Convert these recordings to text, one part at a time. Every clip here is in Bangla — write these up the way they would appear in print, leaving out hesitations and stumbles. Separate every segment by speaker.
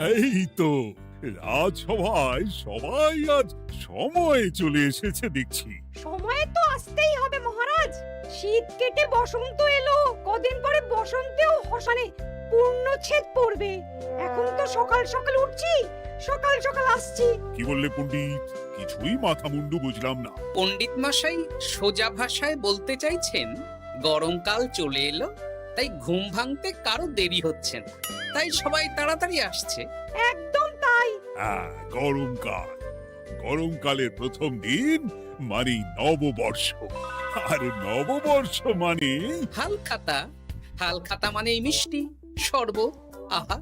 Speaker 1: এই তো রাজসভায় সবাই আজ সময়ে চলে এসেছে দেখছি।
Speaker 2: সময় তো আসতেই হবে মহারাজ। শীত কেটে বসন্ত এলো, কদিন পরে বসন্তেও মানে পূর্ণচ্ছেদ পড়বে। এখন তো সকাল সকাল উঠছি, সকাল সকাল আসছি।
Speaker 1: কি বললে পণ্ডিত? কিছুই মাথা মুন্ডু বুঝলাম না।
Speaker 3: পণ্ডিত মশাই সোজা ভাষায় বলতে চাইছেন গরমকাল চলে এলো, তাই ঘুম ভাঙতে কারো দেরি হচ্ছে না, তাই সবাই তাড়াতাড়ি আসছে।
Speaker 2: একদম তাই।
Speaker 1: হ্যাঁ, গরমকাল। গরমকালের প্রথম দিন মানে নববর্ষ, আর নববর্ষ মানে
Speaker 3: হালখাতা। হালখাতা মানে মিষ্টি শরবত। আহা,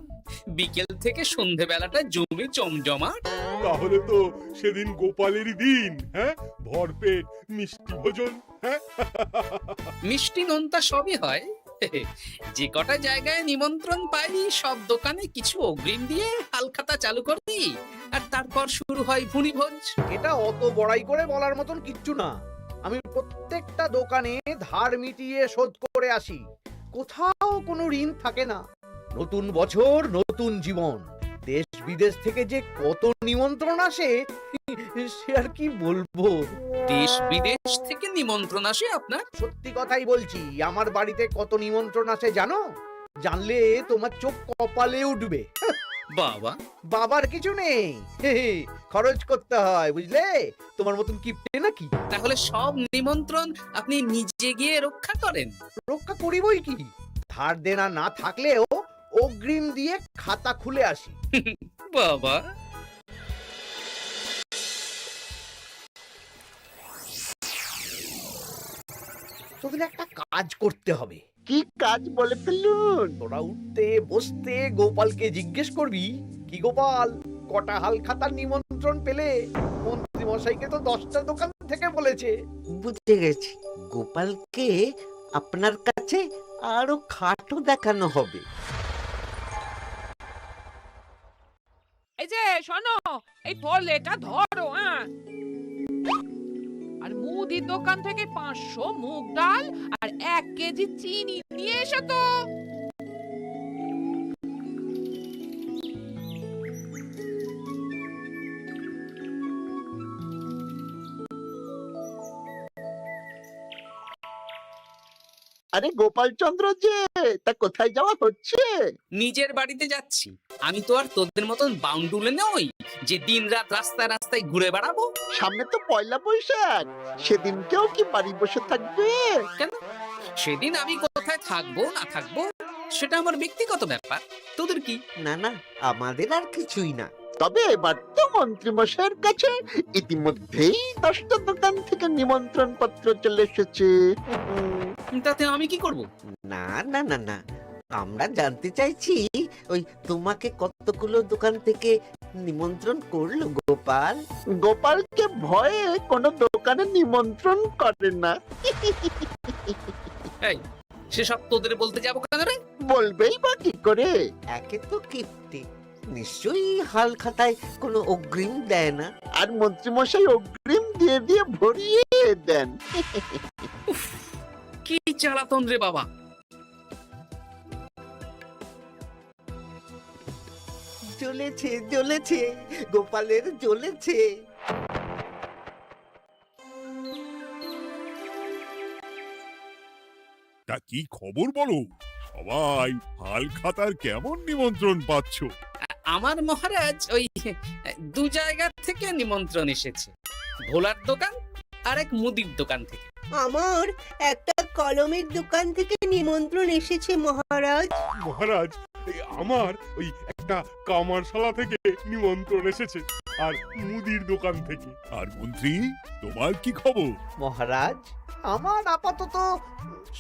Speaker 3: বিকেল থেকে সন্ধেবেলাটা জমে জমজমাট।
Speaker 4: তাহলে তো সেদিন গোপালেরই দিন। হ্যাঁ, ভরপেট মিষ্টি ভোজন। হ্যাঁ,
Speaker 3: মিষ্টি নোনতা সবই হয়। যে কটা জায়গায় নিমন্ত্রণ পাই সব দোকানে কিছু অগ্রিম দিয়ে হালখাতা চালু করি, আর তারপর শুরু হয় ভুনিভোজ।
Speaker 5: এটা অত বড়াই করে বলার মতন কিচ্ছু না। আমি প্রত্যেকটা দোকানে ধার মিটিয়ে শোধ করে আসি, কোথাও কোনো ঋণ থাকে না। নতুন বছর নতুন জীবন, দেশ বিদেশ থেকে যে কত নিমন্ত্রণ আসে সে আর কি বলবো।
Speaker 3: দেশ বিদেশ থেকে নিমন্ত্রণ আসে আপনার?
Speaker 5: সত্যি কথাই বলছি, আমার বাড়িতে কত নিমন্ত্রণ আসে জানো? জানলে তোমার চোখ কপালে উঠবে।
Speaker 3: বাবা,
Speaker 5: বাবার কিছু নেই, খরচ করতে হয় বুঝলে। তোমার মতন কিপটে নাকি?
Speaker 3: তাহলে সব নিমন্ত্রণ আপনি নিজে গিয়ে রক্ষা করেন?
Speaker 5: রক্ষা করিবই কি, ধার দেনা না থাকলেও অগ্রিম দিয়ে খাতা খুলে আসি।
Speaker 3: বাবা,
Speaker 5: তোদের একটা কাজ করতে হবে।
Speaker 6: কি কাজ বলে ফেলুন?
Speaker 5: তোরা উঠতে বসতে গোপালকে জিজ্ঞেস করবি, কি গোপাল, কটা হাল খাতার নিমন্ত্রণ পেলে? মন্ত্রী মশাইকে তো 10টা দোকান থেকে বলেছে।
Speaker 6: বুঝতে গেছি, গোপালকে আপনার কাছে আরো খাটো দেখানো হবে।
Speaker 7: এই যে শোনো, এই ফলেটা ধরো। হ্যাঁ, আর মুদির দোকান থেকে 500 মুগ ডাল আর 1 কেজি চিনি নিয়ে এসো তো।
Speaker 6: আরে গোপালচন্দ্র যে, তা কোথায় যাওয়া হচ্ছে?
Speaker 3: নিজের বাড়িতে যাচ্ছি। আমি তো আর তোদের মতন বাউন্ডুলে নই যে দিনরাত রাস্তায় রাস্তায় ঘুরে বেড়াবো।
Speaker 6: সামনে তো পয়লা বৈশাখ, সেদিন কেউ কি বাড়ি বসে থাকবে?
Speaker 3: কেন? সেদিন আমি কোথায় থাকবো না থাকবো সেটা আমার ব্যক্তিগত ব্যাপার, তোদের কি?
Speaker 6: না না, আমাদের আর কিছুই না। তবে এবার তো মন্ত্রী মশাইয়ের কাছে ইতিমধ্যেই 10টা দোকান থেকে নিমন্ত্রণ পত্র চলে এসেছে।
Speaker 3: তাতে আমি কি করব?
Speaker 6: না না না না, আমরা জানতে চাইছি ওই তোমাকে কতগুলো দোকান থেকে নিমন্ত্রণ করলো গোপাল? গোপালকে ভয়ে কোনো দোকানে নিমন্ত্রণ করে না।
Speaker 3: এই, সেসব তোদের বলতে যাবো কেন রে?
Speaker 6: বলবেই বা কি করে? একে তো কিপ্টে, নিশ্চয়ই হাল খাতায় কোনো অগ্রিম দেয় না, আর মন্ত্রী মশাই অগ্রিম দিয়ে দিয়ে ভরিয়ে দেন।
Speaker 3: কি জ্বালাতন রে বাবা!
Speaker 6: জ্বলেছে জ্বলেছে, গোপালের জ্বলেছে।
Speaker 1: তা কি খবর বলো? সবাই হালখাতার কেমন নিমন্ত্রণ পাচ্ছ?
Speaker 3: আমার মহারাজ ওই 2 জায়গা থেকে নিমন্ত্রণ এসেছে, ভোলার দোকান আর এক মুদির দোকান থেকে।
Speaker 8: আমার একটা কলমের দোকান থেকে নিমন্ত্রণ এসেছে মহারাজ।
Speaker 4: মহারাজ, আমার ওই একটা কামারশালা থেকে নিমন্ত্রণ এসেছে, আর মুদির দোকান থেকে।
Speaker 1: আর মন্ত্রী, তোমার কি খবর?
Speaker 5: মহারাজ, আমার আপাতত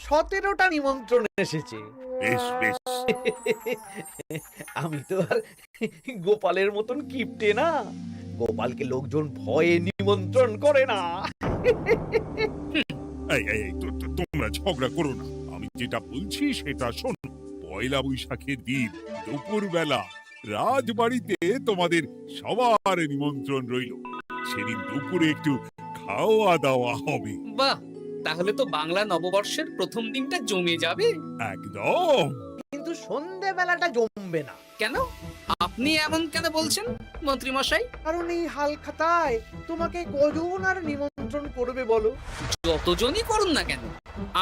Speaker 5: 17টা নিমন্ত্রণ এসেছে।
Speaker 1: বেশ বেশ।
Speaker 5: আমি তো আর গোপালের মতন কিপটে না, গোপালকে লোকজন ভয়ে নিমন্ত্রণ করে না।
Speaker 1: এই এই এই, তোমরা ঝগড়া করো না। আমি যেটা বলছি সেটা শোনো। পয়লা বৈশাখের দিন দুপুরবেলা রাজবাড়িতে তোমাদের সবার নিমন্ত্রণ রইল। সেদিন দুপুরে একটু খাওয়া দাওয়া হবে।
Speaker 3: বাহ, তাহলে তো বাংলা নববর্ষের প্রথম দিনটা জমে যাবে।
Speaker 1: একদম।
Speaker 5: কিন্তু সন্ধেবেলাটা জমবে না।
Speaker 3: কেন? আপনি এমন কেন বলছেন মন্ত্রী মশাই?
Speaker 5: কারণ এই হাল খাতায় তোমাকে কজন আর নিমন্ত্রণ করবে বলো?
Speaker 3: যতজনই করুন না কেন,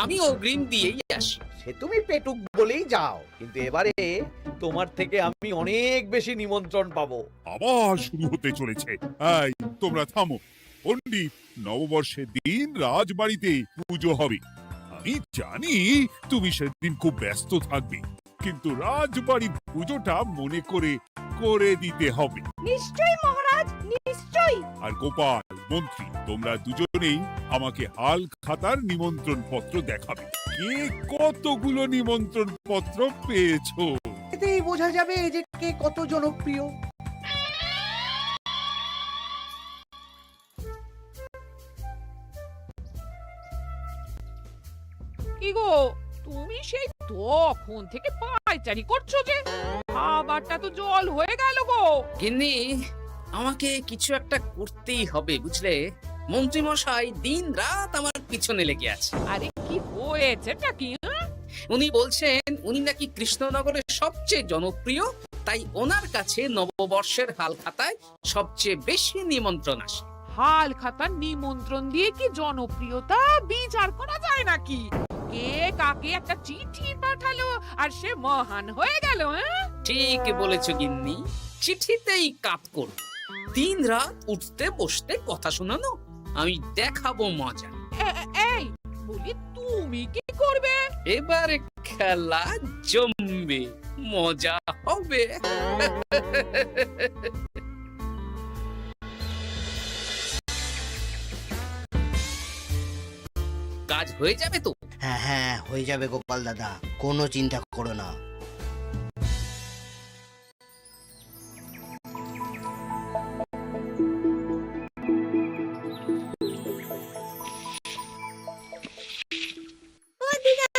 Speaker 3: আমি অগ্রিম দিয়েই আসি।
Speaker 5: সে তুমি পেটুক বলেই যাও, কিন্তু এবারে তোমার থেকে আমি অনেক বেশি নিমন্ত্রণ পাবো।
Speaker 1: আবার শুরু হতে চলেছে। এই তোমরা থামো। পণ্ডিত, নববর্ষের দিন রাজবাড়িতে পুজো হবে। আমি জানি তুমি সেদিন খুব ব্যস্ত থাকবে, কিন্তু রাজবাড়ির পুজোটা মনে করে করে দিতে হবে।
Speaker 2: নিশ্চয়ই মহারাজ, নিশ্চয়ই।
Speaker 1: আর গোপাল, মন্ত্রী, তোমরা দুজনেই আমাকে হাল খাতার নিমন্ত্রণ পত্র দেখাবে। কে কতগুলো নিমন্ত্রণ পত্র পেয়েছো?
Speaker 5: এতেই বোঝা যাবে যে কে কত জনপ্রিয়।
Speaker 7: কি গো, তুমি সেই তখন থেকে পায়চারি করছো যে? খাবারটা তো জল হয়ে গেল গো।
Speaker 3: গিন্নি, আমাকে কিছু একটা করতেই হবে বুঝলে। মন্ত্রী মশাই দিন রাত আমার পিছনে লেগে আছে।
Speaker 7: আরে কি হয়েছেটা কি?
Speaker 3: উনি বলছেন উনি নাকি কৃষ্ণনগরের সবচেয়ে জনপ্রিয়, তাই ওনার কাছে নববর্ষের হাল খাতায় সবচেয়ে বেশি নিমন্ত্রণ আসে।
Speaker 7: হাল খাতার নিমন্ত্রণ দিয়ে কি জনপ্রিয়তা বিচার করা যায় নাকি? কে কাকে একটা চিঠি পাঠালো আর সে মহান হয়ে গেল?
Speaker 3: ঠিক বলেছ গিন্নি, চিঠিতেই কাপ করব। দিন রাত উঠতে বসতে কথা শোনানো, আমি দেখাবো মজা।
Speaker 7: এই বলি, তুমি কি করবে?
Speaker 3: এবারে খেলা জমবে, মজা হবে। কাজ হয়ে যাবে তো?
Speaker 9: হ্যাঁ হ্যাঁ, হয়ে যাবে গোপাল দাদা, কোনো চিন্তা করো না।
Speaker 8: ও দিদা,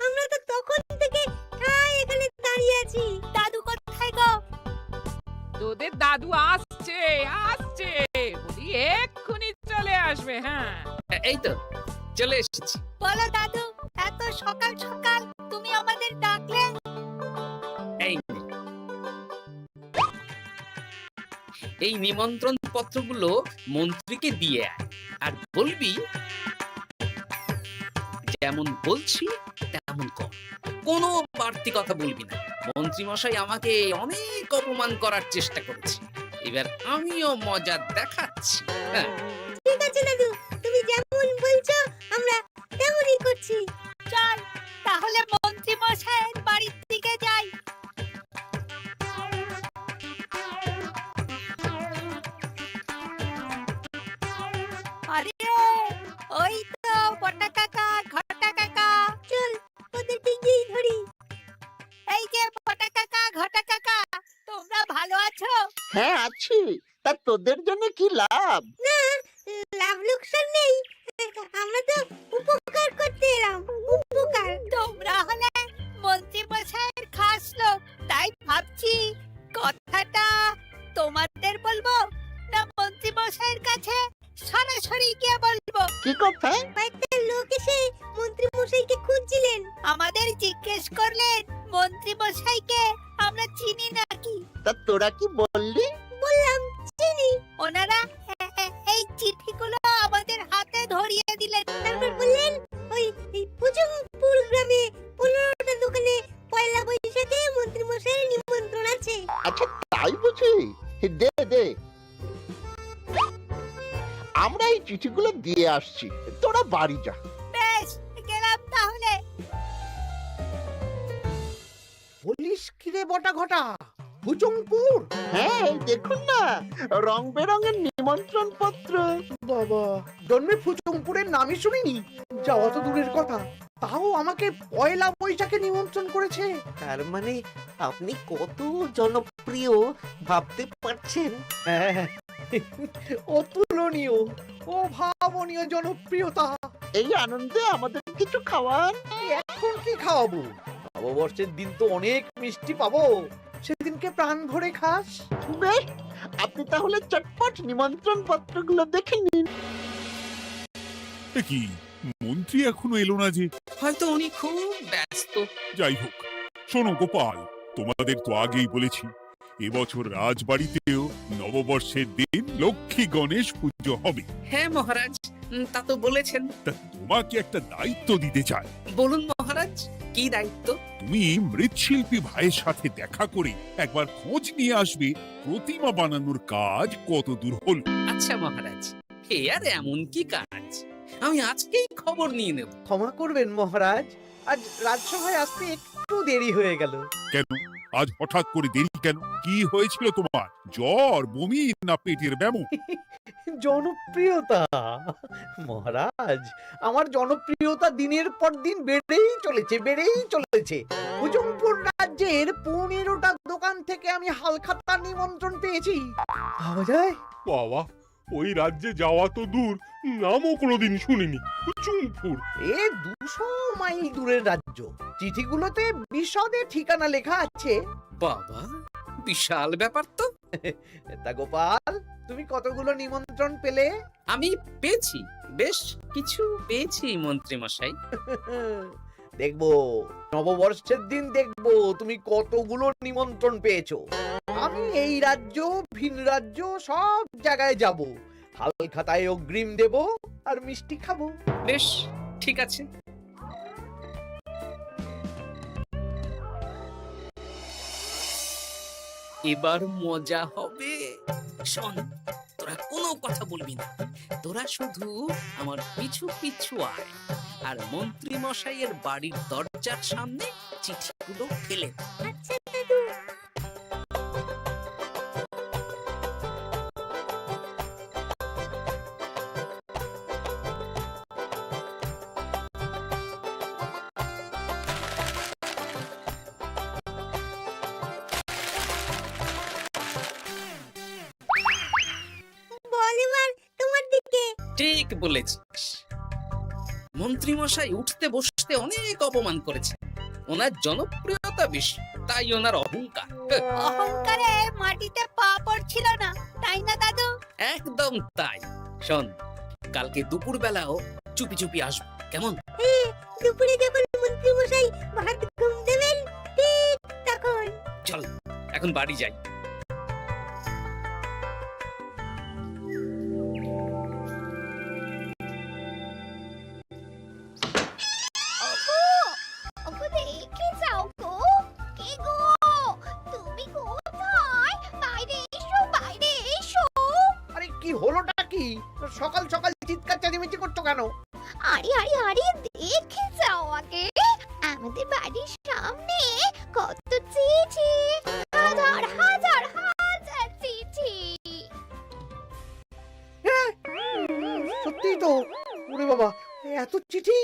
Speaker 8: আমরা তো তখন থেকে ঠায় এখানে দাঁড়িয়ে আছি। দাদু কোথায় গো?
Speaker 7: তোদের দাদু আসছে আসছে, বলি এক্ষুনি চলে আসবে। হ্যাঁ,
Speaker 3: এই তো চলে এসেছি।
Speaker 8: বলো দাদু, এত সকাল সকাল তুমি আমাদের ডাকলে?
Speaker 3: এই নে। এই নিমন্ত্রণ পত্রগুলো মন্ত্রীকে দিয়ে আয়, আর বলবি যেমন বলছি তেমন কর, কোনো বাড়তি কথা বলবি না। মন্ত্রী মশাই আমাকে অনেক অপমান করার চেষ্টা করেছে, এবার আমিও মজা দেখাচ্ছি। হ্যাঁ,
Speaker 8: ঠিক আছে দাদু, তুমি যেমন বলছো আমরা তেমনই করছি। চল তাহলে মন্ত্রী মশাইয়ের বাড়ির দিকে যাই। আরে ওই তো বটা কাকা, ঘটা কাকা, চল ওদের দিকেই ধরি। এই যে বটা কাকা, ঘটা কাকা, তোমরা ভালো আছো?
Speaker 6: হ্যাঁ আছি। তা তোদের জন্য কি লাভ?
Speaker 8: না, লাভ লোকসান নেই, আমরা তো উপকার করতে এলাম। উপকার? তোমরা হলে মন্ত্রী মশাইয়ের খাস লোক, তাই ভাবছি কথাটা তোমাদের বলবো না মন্ত্রী মশাইয়ের কাছে সরাসরি গিয়ে বলবো?
Speaker 6: কি কথা?
Speaker 8: একটা লোক এসে মন্ত্রী মশাইকে খুঁজছিলেন, আমাদের জিজ্ঞেস করলেন মন্ত্রী মশাইকে আমরা চিনি নাকি।
Speaker 6: তা তোরা কি বললি?
Speaker 8: বললাম চিনি। ওনারা এই চিঠিগুলো আমাদের হাতে ধরিয়ে দিলেন, তারপর বললেন ওই পুজুমপুর গ্রামে 15টা দোকানে পয়লা বৈশাখে মন্ত্রী মশাইয়ের নিমন্ত্রণ আছে।
Speaker 6: আচ্ছা তাই বুঝি? দে দে, আমরা এই চিঠিগুলো দিয়ে আসছি, তোরা বাড়ি যা।
Speaker 8: বেশ, গেলাম তাহলে।
Speaker 5: বলিস কিরে বটা ঘটা, ভুজংপুর?
Speaker 6: হ্যাঁ এই দেখুন না, রং বেরঙের নিমন্ত্রণ পত্র।
Speaker 5: বাবা, জন্মে ফুচুংপুরের নামই শুনিনি, যাওয়া তো দূরের কথা, তাও আমাকে পয়লা বৈশাখে নিমন্ত্রণ করেছে।
Speaker 6: তার মানে আপনি কত জনপ্রিয় ভাবতে পারছেন?
Speaker 5: হ্যাঁ, অতুলনীয়, অভাবনীয় জনপ্রিয়তা।
Speaker 6: এই আনন্দে আমাদের কিছু খাওয়ান।
Speaker 5: এখন কি খাওয়াবো? নববর্ষের দিন তো অনেক মিষ্টি পাবো, সেদিনকে প্রাণ ভরে খাস।
Speaker 6: বেশ, আপনি তাহলে চটপট নিমন্ত্রণ পত্রগুলো দেখে নিন।
Speaker 1: এ কি, মন্ত্রী এখনো এলো না যে?
Speaker 3: হয়তো উনি খুব ব্যস্ত।
Speaker 1: যাই হোক, শোনো গোপাল, তোমাদের তো আগেই বলেছি এবছর রাজবাড়িতেও নববর্ষের দিন লক্ষ্মী গণেশ পুজো হবে।
Speaker 3: হ্যাঁ মহারাজ, তা তো বলেছেন।
Speaker 1: তা তোমাকে একটা দায়িত্ব দিতে চাই।
Speaker 3: বলুন মহারাজ, কি দায়িত্ব?
Speaker 1: তুমি মৃৎশিল্পী ভাইয়ের সাথে দেখা করে একবার খোঁজ নিয়ে আসবে প্রতিমা বানানোর কাজ কত দূর হল।
Speaker 3: আচ্ছা মহারাজ, এ আর এমন কি কাজ, আমি আজকেই খবর নিয়ে নেব।
Speaker 5: ক্ষমা করবেন মহারাজ, আজ রাজসভায় আসতে একটু দেরি হয়ে গেল।
Speaker 1: কেন আজ হঠাৎ করে দেরি কেন? কি হয়েছিল তোমার? জ্বর, বমি না পেটের ব্যামো?
Speaker 5: জনপ্রিয়তা মহারাজ, আমার জনপ্রিয়তা দিনের পর দিন বেড়েই চলেছে। হুজুমপুর রাজ্যের 15টা দোকান থেকে আমি হালখাতার নিমন্ত্রণ পেয়েছি। ভাবা যায়?
Speaker 4: বাবা, ওই রাজ্যে যাওয়া তো দূর, নামও কোনোদিন শুনিনি। হুজুমপুর।
Speaker 5: এ 200 মাইল দূরের রাজ্য। চিঠিগুলোতে বিশদে ঠিকানা লেখা আছে।
Speaker 3: বাবা, বিশাল ব্যাপার তো।
Speaker 5: তা গোপাল, তুমি কতগুলো নিমন্ত্রণ পেলে?
Speaker 3: আমি পেয়েছি, বেশ কিছু পেয়েছি মন্ত্রী মশাই।
Speaker 5: দেখবো নববর্ষের দিন দেখবো তুমি কতগুলো নিমন্ত্রণ পেয়েছো। আমি এই রাজ্য ভিন রাজ্য সব জায়গায় যাব, হালখাতায় অগ্রিম দেব আর মিষ্টি খাবো।
Speaker 3: বেশ, ঠিক আছে। এবার মজা হবে। শোন, তোরা কোনো কথা বলবি না, তোরা শুধু আমার পিছু পিছু আয় আর মন্ত্রী মশাইয়ের বাড়ির দরজার সামনে চিঠিগুলো ফেলে দে।
Speaker 8: আচ্ছা দাদু। বল এবার তোমার দিকে।
Speaker 3: ঠিক বলেছিস। মন্ত্রী মশাই উঠতে বসতে অনেক অপমান করেছেন। ওনার জনপ্রিয়তা বেশি, তাই ওনার অহংকার।
Speaker 8: অহংকারে মাটিতে পা পড়ছিল না, তাই না দাদু?
Speaker 3: একদম তাই। শোন, কালকে দুপুর বেলাও চুপি চুপি আসবো, কেমন?
Speaker 8: দুপুরে যখন মন্ত্রী মশাই ভাত ঘুম দেবেন, ঠিক তখন।
Speaker 3: চল এখন বাড়ি যাই।
Speaker 8: দেখে যাও গো। কে গো? তুমি কোথায়? বাইরে এসো, বাইরে এসো।
Speaker 5: আরে কি হলোটা কি? সকাল সকাল চিৎকার চেঁচামেচি করছো কেন?
Speaker 8: আরে আরে আরে, দেখে যাও আগে। আমাদের বাড়ির সামনে কত চিঠি, হাজার হাজার হাজার চিঠি।
Speaker 5: সত্যি তো। ওরে বাবা, এত চিঠি!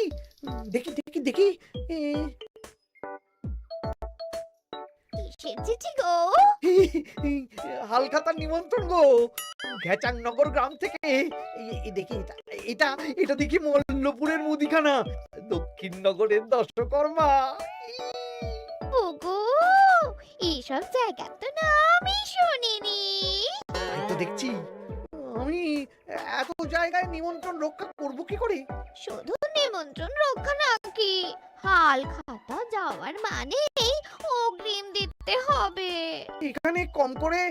Speaker 5: দেখি দেখি দেখি।
Speaker 8: কিসের চিঠি গো?
Speaker 5: হালখাতার নিমন্ত্রণ গো, ঘেচাংনগর গ্রাম থেকে। দেখি এটা এটা দেখি মল্লপুরের মুদিখানা, দক্ষিণনগরের দশকর্মা।
Speaker 8: ওগো, এইসব জায়গা তো নামই শুনিনি।
Speaker 5: তাই তো দেখছি। আমি এত জায়গায় নিমন্ত্রণ রক্ষা করব কি করে?
Speaker 8: শুধু নিমন্ত্রণ রক্ষা নাকি, হালখাতা যাওয়ার মানেই অগ্রিম দিতে হবে।
Speaker 5: এখানে কম করে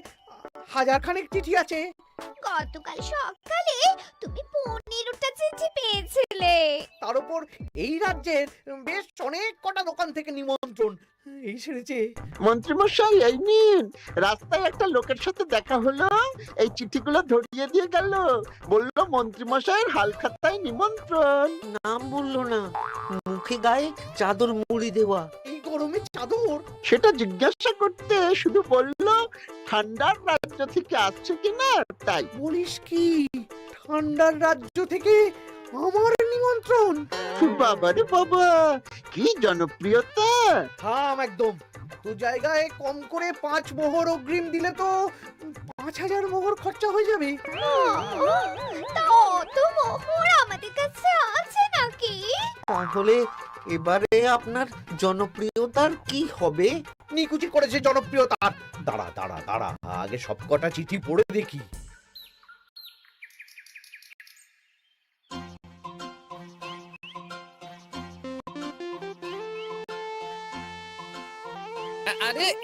Speaker 5: 1000খানেক চিঠি আছে।
Speaker 8: গতকাল সকালে তুমি 15টা চিঠি পেয়েছিলে।
Speaker 5: তার উপর এই রাজ্যের বেশ অনেক কটা দোকান থেকে নিমন্ত্রণ এই সেরেছে।
Speaker 6: মন্ত্রীমশাই, এই নিন। রাস্তায় একটা লোকের সাথে দেখা হলো, এই চিঠিগুলো ধরিয়ে দিয়ে গেল, বলল মন্ত্রীমশাইয়ের হালখাতায় নিমন্ত্রণ। নাম বললো না, মুখে গায়ে চাদর মুড়ি দেওয়া।
Speaker 5: এই গরমে চাদর?
Speaker 6: সেটা জিজ্ঞাসা করতে শুধু বলল ঠান্ডার রাজ্য থেকে আসছে কিনা, তাই।
Speaker 5: বলিস কি? ঠান্ডার রাজ্য থেকে আমার নিমন্ত্রণ?
Speaker 6: বাবারে বাবা, কি জনপ্রিয়তা!
Speaker 5: থাম একদম। তো জায়গায় কম করে 5 মোহর অগ্রিম দিলে তো 5000 মোহর খরচা হয়ে যাবে।
Speaker 8: তা অত মোহর আমাদের কাছে আছে নাকি?
Speaker 6: তাহলে এবারে আপনার জনপ্রিয়তার কি হবে?
Speaker 5: নিকুচি করেছে জনপ্রিয়তার। দাঁড়া দাঁড়া দাঁড়া, আগে সবকটা চিঠি পড়ে দেখি।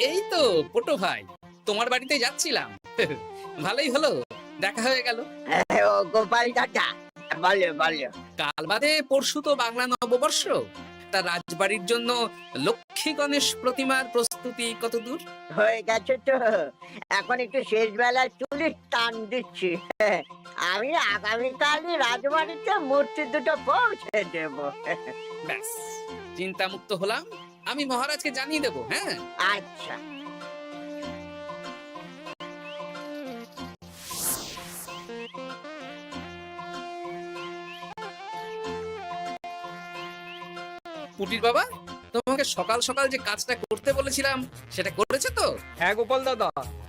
Speaker 3: এই তো পটু ভাই, তোমার বাড়িতে যাচ্ছিলাম। ভালোই হলো, দেখা হয়ে গেল।
Speaker 6: ও গোপাল দাদা, বলো বলো।
Speaker 3: কাল বাদে পরশু তো বাংলা নববর্ষ, তা রাজবাড়ির জন্য লক্ষ্মী গণেশ প্রতিমার প্রস্তুতি কত দূর?
Speaker 6: হয়ে গেছে তো, এখন একটু শেষ বেলায় চুলির টান দিচ্ছি। আমি আগামীকালই রাজবাড়িতে মূর্তি দুটো পৌঁছে দেব।
Speaker 3: ব্যাস, চিন্তা মুক্ত হলাম। আমি মহারাজকে জানিয়ে দেবো। হ্যাঁ,
Speaker 6: আচ্ছা।
Speaker 3: পুটির বাবা, তোমাকে সকাল সকাল যে কাজটা করতে বলেছিলাম সেটা করেছে তো?
Speaker 10: হ্যাঁ গোপাল দাদা,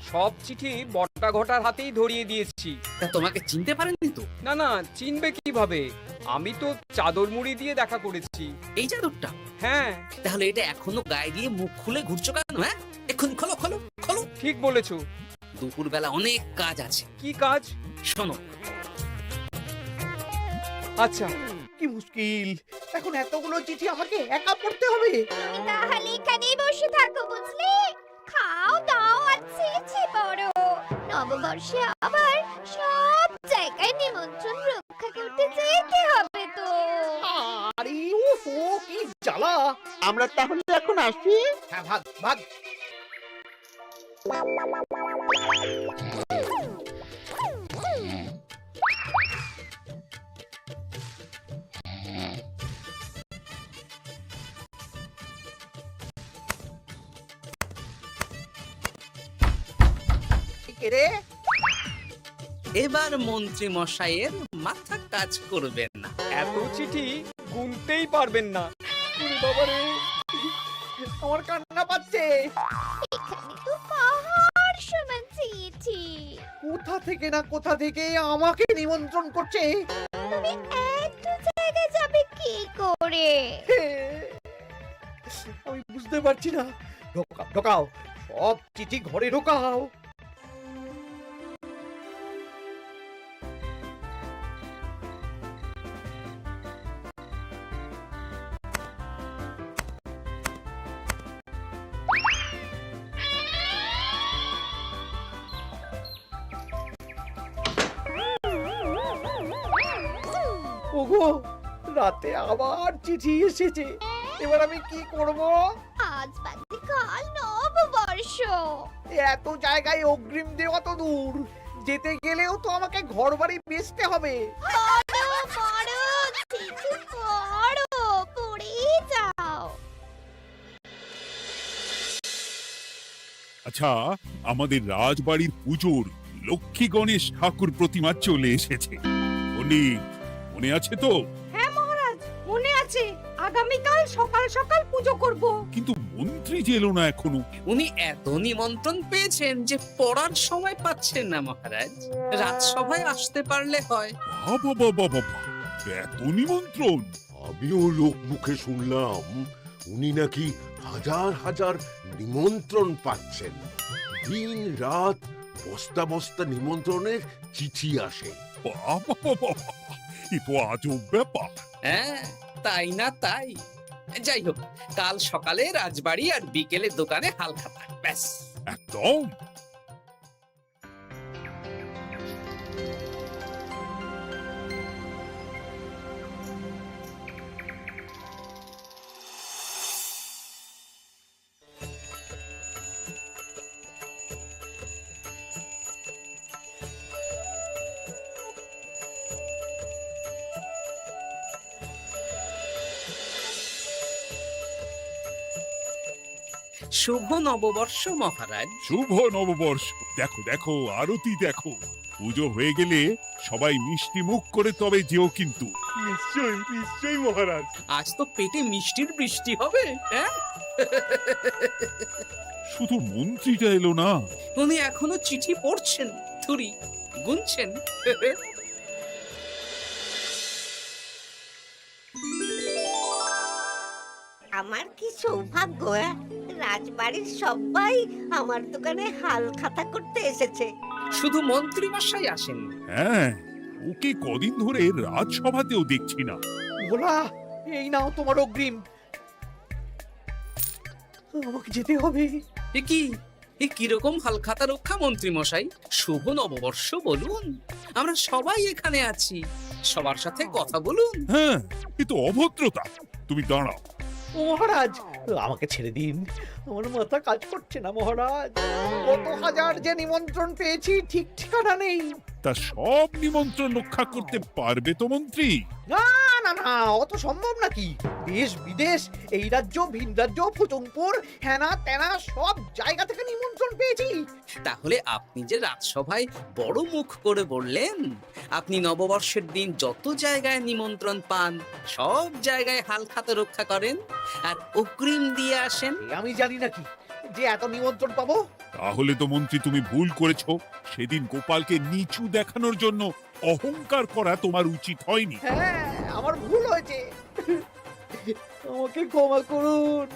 Speaker 10: সব চিঠি বট্টা ঘটার হাতেই ধরিয়ে দিয়েছি।
Speaker 3: তা তোমাকে চিনতে পারেননি তো?
Speaker 10: না না, চিনবে কিভাবে? আমি তো চাদর মুড়ি দিয়ে দেখা করেছি।
Speaker 3: এই চাদরটা?
Speaker 10: হ্যাঁ,
Speaker 3: তাহলে এটা এখনো গায়ে দিয়ে মুখ খুলে ঘুরছো কেন? হ্যাঁ, এক্ষুনি খোলো খোলো খোলো।
Speaker 10: ঠিক বলেছো।
Speaker 3: দুপুরবেলা অনেক কাজ আছে।
Speaker 10: কি কাজ?
Speaker 3: শোনো।
Speaker 10: আচ্ছা।
Speaker 5: কি মুশকিল, এখন এতগুলো চিঠি আমাকে একা পড়তে হবে।
Speaker 8: তুমি তাহলে এখানেই বসে থাকো, বুঝলে? খাও দাও আর চেয়েছে বড়। নববর্ষে আবার সব জায়গায় নিমন্ত্রণ রক্ষা করতে যেতে হবে তো।
Speaker 5: আরে ওফো, কি জ্বালা।
Speaker 6: আমরা তাহলে এখন আসি।
Speaker 5: হ্যাঁ, ভাগ ভাগ। কে রে?
Speaker 3: এবার মন্ত্রী মশাইয়ের মাথা কাজ করবে না।
Speaker 10: এত চিঠি গুনতেই পারবেন না। ওরে বাবারে,
Speaker 5: আমার কান্না পাচ্ছে।
Speaker 8: এখানে তো পাহাড় সমান চিঠি।
Speaker 5: কোথা থেকে না কোথা থেকে আমাকে নিমন্ত্রণ করছে।
Speaker 8: তুমি এত জায়গায় যাবে কি করে?
Speaker 5: আমি বুঝতে পারছি না। ঢোকাও ঢোকাও, সব চিঠি ঘরে ঢোকাও। ওগো, রাতে আবার চিঠি এসেছে। এবার আমি কি করব?
Speaker 8: আজ বাদে কাল নববর্ষ।
Speaker 5: এত জায়গায় অগ্রিম দেওয়া তো দূর, যেতে গেলেও তো আমাকে ঘর বাড়ি বেচতে হবে।
Speaker 8: পড়ো পড়ো, চিঠি পড়ো, পড়েই যাও।
Speaker 1: আচ্ছা, আমাদের রাজবাড়ির পুজোর লক্ষ্মী গণেশ ঠাকুর প্রতিমা চলে এসেছে। পণ্ডিত, মনে আছে তো?
Speaker 2: হ্যাঁ মহারাজ, মনে আছে। আগামীকাল সকাল সকাল পুজো করব।
Speaker 1: কিন্তু মন্ত্রী যে এলো না এখনো।
Speaker 3: উনি এত নিমন্ত্রণ পেয়েছেন যে পড়ার সময় পাচ্ছেন না মহারাজ। রাজসভায় আসতে পারলে হয়।
Speaker 1: বাবা বাবা বাবা, এত নিমন্ত্রণ!
Speaker 11: আমিও লোক মুখে শুনলাম উনি নাকি হাজার হাজার নিমন্ত্রণ পাচ্ছেন। দিন রাত বস্তা বস্তা নিমন্ত্রণের চিঠি আসে।
Speaker 1: বাবা বাবা, এ তো আজব ব্যাপার।
Speaker 3: হ্যাঁ, তাই না তাই। যাই হোক, কাল সকালে রাজবাড়ি আর বিকেলে দোকানে হালখাতা। ব্যাস।
Speaker 1: একদম।
Speaker 3: শুভ নববর্ষ মহারাজ।
Speaker 1: শুভ নববর্ষ। দেখো দেখো, আরতি দেখো। পুজো হয়ে গেলে সবাই মিষ্টি মুখ করে তবে যেও কিন্তু।
Speaker 4: নিশ্চয়ই নিশ্চয়ই মহারাজ।
Speaker 3: আজ তো পেটে মিষ্টির বৃষ্টি হবে। হ্যাঁ,
Speaker 1: শুধু মন্ত্রীটা এলো না।
Speaker 3: উনি এখনো চিঠি পড়ছেন, থুরি গুনছেন।
Speaker 6: আমার কি সৌভাগ্য! রাজবাড়ির সবাই আমার দোকানে হাল খাতা করতে এসেছে।
Speaker 3: শুধু মন্ত্রী মশাই আসেন।
Speaker 1: হ্যাঁ, ওকে কদিন ধরে রাজসভাতেও দেখছি না।
Speaker 5: ভোলা, এই নাও তোমার অগ্রিম। আমাকে যেতে হবে।
Speaker 3: এ কিরকম হালখাতা রক্ষা মন্ত্রী মশাই? শুভ নববর্ষ বলুন, আমরা সবাই এখানে আছি, সবার সাথে কথা বলুন।
Speaker 1: হ্যাঁ, এ তো অভদ্রতা। তুমি দাঁড়াও।
Speaker 5: মহারাজ, আমাকে ছেড়ে দিন, আমার মাথা কাজ করছে না মহারাজ। কত হাজার যে নিমন্ত্রণ পেয়েছি ঠিক ঠিকানা নেই।
Speaker 1: তা সব নিমন্ত্রণ রক্ষা করতে পারবে তো মন্ত্রী?
Speaker 5: না না না, অত সম্ভব নাকি? দেশ বিদেশ, এই রাজ্য ভিন রাজ্য, ফুতুমপুর, হ্যানা ত্যানা সব জায়গা থেকে নিমন্ত্রণ পেয়েছি।
Speaker 3: তাহলে আপনি যে রাজসভায় বড় মুখ করে বললেন আপনি নববর্ষের দিন যত জায়গায় নিমন্ত্রণ পান সব জায়গায় হালখাতা রক্ষা করেন আর অগ্রিম দিয়ে আসেন,
Speaker 5: এ আমি জানি নাকি যে এত নিমন্ত্রণ পাবো?
Speaker 1: তাহলে তো মন্ত্রী তুমি ভুল করেছো। সেদিন গোপালকে নিচু দেখানোর জন্য অহংকার করা তোমার উচিত হয়নি।
Speaker 5: হ্যাঁ, আমার ভুল হয়েছে, আমাকে ক্ষমা করুন।